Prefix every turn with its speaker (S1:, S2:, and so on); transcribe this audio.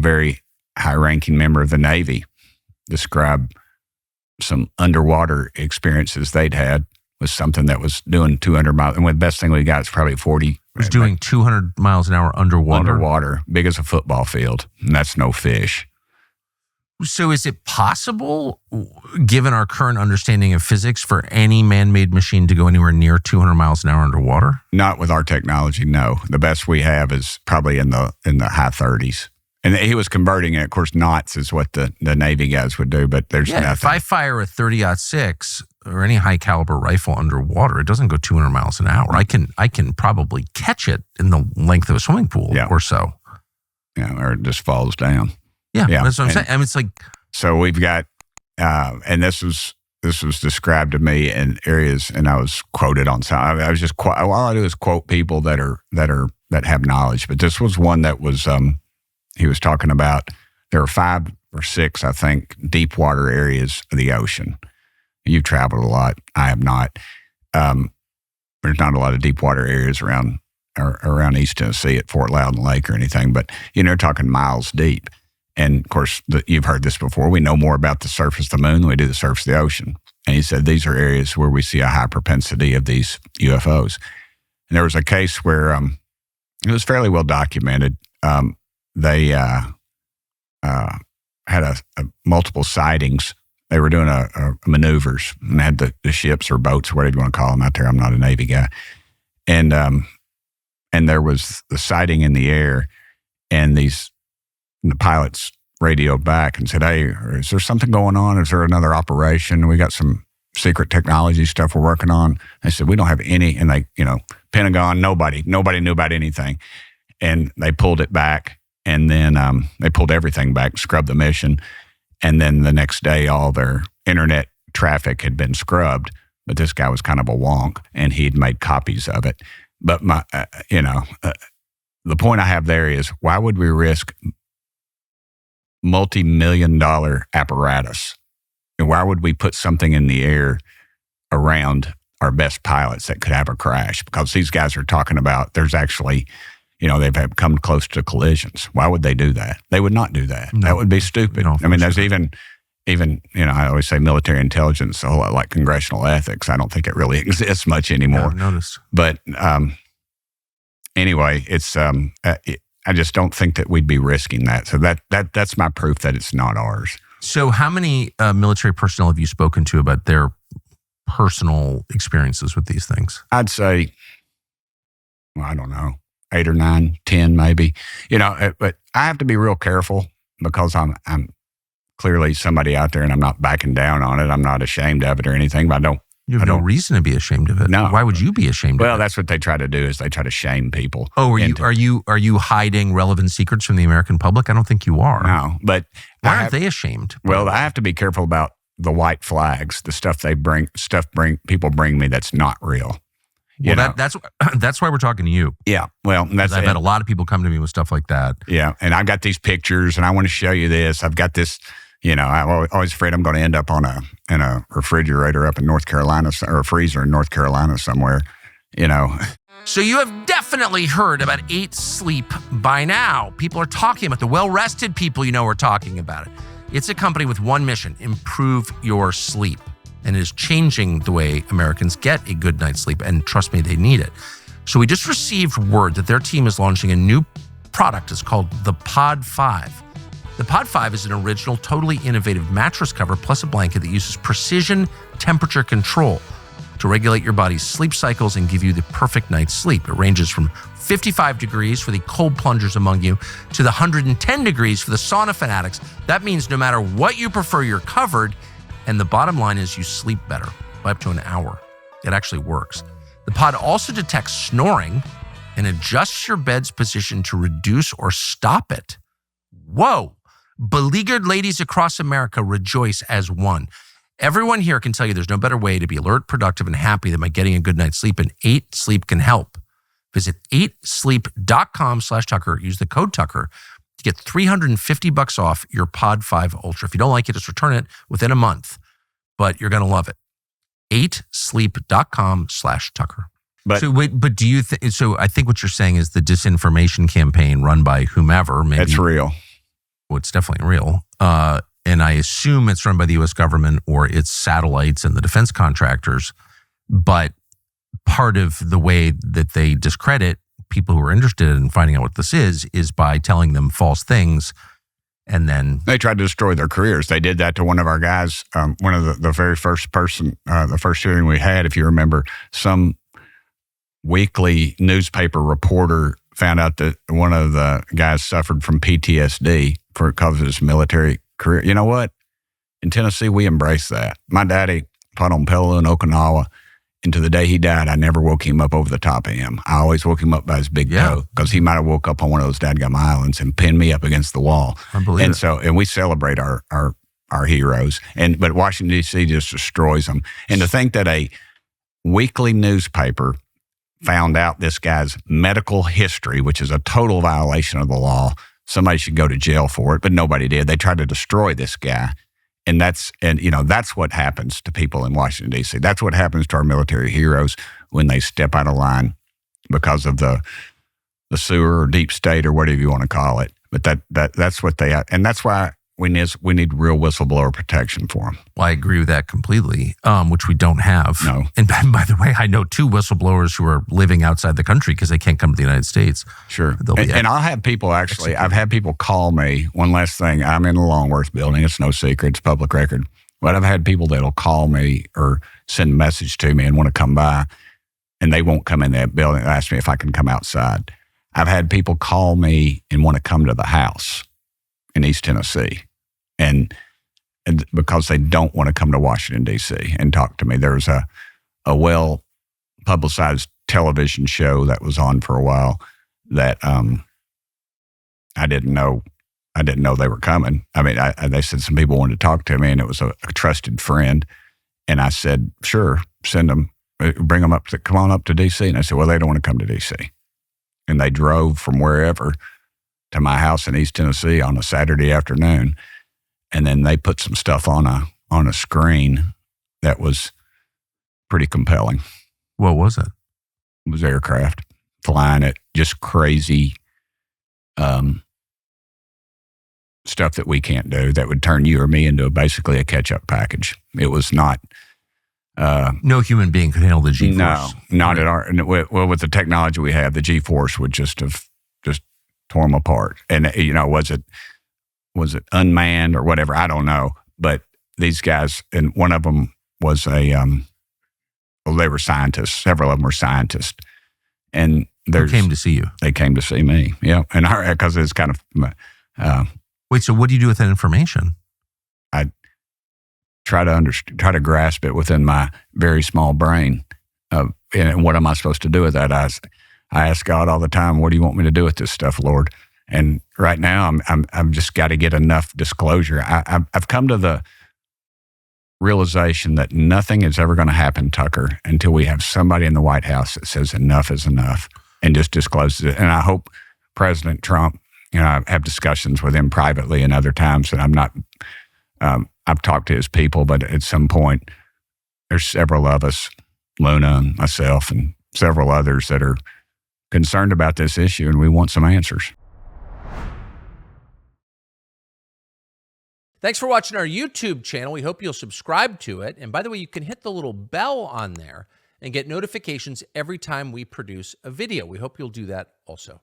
S1: very high-ranking member of the Navy described some underwater experiences they'd had with something that was doing 200 miles. And the best thing we got is probably 40. It
S2: was doing 200 miles an hour underwater?
S1: Underwater, big as a football field. And that's no fish.
S2: So is it possible, given our current understanding of physics, for any man-made machine to go anywhere near 200 miles an hour underwater?
S1: Not with our technology, no. The best we have is probably in the high 30s. And he was converting it. Of course, knots is what the Navy guys would do, but there's nothing.
S2: If I fire a 30-06 or any high-caliber rifle underwater, it doesn't go 200 miles an hour. I can probably catch it in the length of a swimming pool or so.
S1: Yeah, or it just falls down.
S2: Yeah, that's what I'm saying. I mean, it's like...
S1: So we've got, and this was described to me in areas, and I was quoted on some. I was just all I do is quote people that have knowledge. But this was one that was he was talking about. There are 5 or 6, I think, deep water areas of the ocean. You've traveled a lot. I have not. There's not a lot of deep water areas around East Tennessee at Fort Loudon Lake or anything, but you're talking miles deep. And of course, you've heard this before. We know more about the surface of the moon than we do the surface of the ocean. And he said these are areas where we see a high propensity of these UFOs. And there was a case where it was fairly well documented. They had multiple sightings. They were doing maneuvers and had the ships or boats or whatever you want to call them out there. I'm not a Navy guy. And there was the sighting in the air, and the pilots radioed back and said, "Hey, is there something going on? Is there another operation? We got some secret technology stuff we're working on." They said, "We don't have any." And they, Pentagon, nobody knew about anything. And they pulled it back, and then they pulled everything back, scrubbed the mission. And then the next day, all their internet traffic had been scrubbed. But this guy was kind of a wonk, and he'd made copies of it. But the point I have there is, why would we risk multi-million-dollar apparatus? And why would we put something in the air around our best pilots that could have a crash? Because these guys are talking about there's actually, they've come close to collisions. Why would they do that? They would not do that. No, that would be stupid. No, I mean, there's even, I always say military intelligence, a whole lot like congressional ethics. I don't think it really exists much anymore.
S2: I've noticed.
S1: But anyway, it's I just don't think that we'd be risking that. So that's my proof that it's not ours.
S2: So how many military personnel have you spoken to about their personal experiences with these things?
S1: I'd say, I don't know, 8 or 9, 10 maybe. But I have to be real careful because I'm clearly somebody out there, and I'm not backing down on it. I'm not ashamed of it or anything, but
S2: You have no reason to be ashamed of it.
S1: No.
S2: Why would you be ashamed of it?
S1: Well, that's what they try to do, is they try to shame people.
S2: Oh, are you hiding relevant secrets from the American public? I don't think you are.
S1: No, but
S2: why aren't they ashamed?
S1: Well, I have to be careful about the white flags, the stuff people bring me that's not real.
S2: Well, that's why we're talking to you.
S1: Yeah. Well,
S2: I've had a lot of people come to me with stuff like that.
S1: Yeah, and I got these pictures, and I want to show you this. I've got this. I'm always afraid I'm going to end up in a refrigerator up in North Carolina, or a freezer in North Carolina somewhere,
S2: So you have definitely heard about 8 Sleep by now. People are talking about the well-rested people are talking about it. It's a company with one mission: improve your sleep. And it is changing the way Americans get a good night's sleep. And trust me, they need it. So we just received word that their team is launching a new product. It's called the Pod 5. The Pod 5 is an original, totally innovative mattress cover plus a blanket that uses precision temperature control to regulate your body's sleep cycles and give you the perfect night's sleep. It ranges from 55 degrees for the cold plungers among you to the 110 degrees for the sauna fanatics. That means no matter what you prefer, you're covered. And the bottom line is you sleep better by up to an hour. It actually works. The pod also detects snoring and adjusts your bed's position to reduce or stop it. Whoa. Beleaguered ladies across America rejoice as one. Everyone here can tell you there's no better way to be alert, productive, and happy than by getting a good night's sleep, and 8 Sleep can help. Visit 8sleep.com/Tucker. Use the code Tucker to get $350 off your Pod 5 Ultra. If you don't like it, just return it within a month, but you're going to love it. 8sleep.com/Tucker. But do you think, so I think what you're saying is the disinformation campaign run by whomever, maybe.
S1: That's real.
S2: Well, it's definitely real. And I assume it's run by the U.S. government or its satellites and the defense contractors. But part of the way that they discredit people who are interested in finding out what this is by telling them false things. And then
S1: they tried to destroy their careers. They did that to one of our guys. One of the very first person, the first hearing we had, if you remember, some weekly newspaper reporter found out that one of the guys suffered from PTSD because of his military career. You know what? In Tennessee, we embrace that. My daddy fought on Peleliu in Okinawa, and to the day he died, I never woke him up over the top of him. I always woke him up by his big toe, because he might have woke up on one of those dadgum islands and pinned me up against the wall. And we celebrate our heroes. But Washington, D.C. just destroys them. And to think that a weekly newspaper found out this guy's medical history, which is a total violation of the law, somebody should go to jail for it, but nobody did. They tried to destroy this guy. And that's what happens to people in Washington, D.C. That's what happens to our military heroes when they step out of line because of the sewer or deep state or whatever you want to call it. But that's what they, and that's why we need real whistleblower protection for them.
S2: Well, I agree with that completely, which we don't have.
S1: No.
S2: And by the way, I know 2 whistleblowers who are living outside the country because they can't come to the United States.
S1: Sure. And I'll have people I've had people call me. One last thing, I'm in the Longworth building. It's no secret. It's public record. But I've had people that'll call me or send a message to me and want to come by, and they won't come in that building. They ask me if I can come outside. I've had people call me and want to come to the house in East Tennessee. And because they don't want to come to Washington, D.C. and talk to me. There was a well-publicized television show that was on for a while that I didn't know they were coming. I mean, they said some people wanted to talk to me, and it was a trusted friend. And I said, sure, send them, bring them come on up to D.C. And I said, well, they don't want to come to D.C. And they drove from wherever to my house in East Tennessee on a Saturday afternoon. And then they put some stuff on a screen that was pretty compelling.
S2: What was it?
S1: It was aircraft flying at just crazy stuff that we can't do that would turn you or me into basically a catch-up package. It was not...
S2: no human being could handle the G-force.
S1: No, not at our... Well, with the technology we have, the G-force would just have tore them apart. And, was it unmanned or whatever? I don't know. But these guys, and one of them was they were scientists. Several of them were scientists. And
S2: they came to see you.
S1: They came to see me. Yeah. And because it's kind of.
S2: Wait, so what do you do with that information?
S1: I try to grasp it within my very small brain. And what am I supposed to do with that? I ask God all the time, what do you want me to do with this stuff, Lord? And right now, I'm just got to get enough disclosure. I've come to the realization that nothing is ever going to happen, Tucker, until we have somebody in the White House that says enough is enough and just discloses it. And I hope President Trump, I have discussions with him privately and other times, and I'm not. I've talked to his people, but at some point, there's several of us, Luna and myself, and several others that are concerned about this issue, and we want some answers.
S2: Thanks for watching our YouTube channel. We hope you'll subscribe to it. And by the way, you can hit the little bell on there and get notifications every time we produce a video. We hope you'll do that also.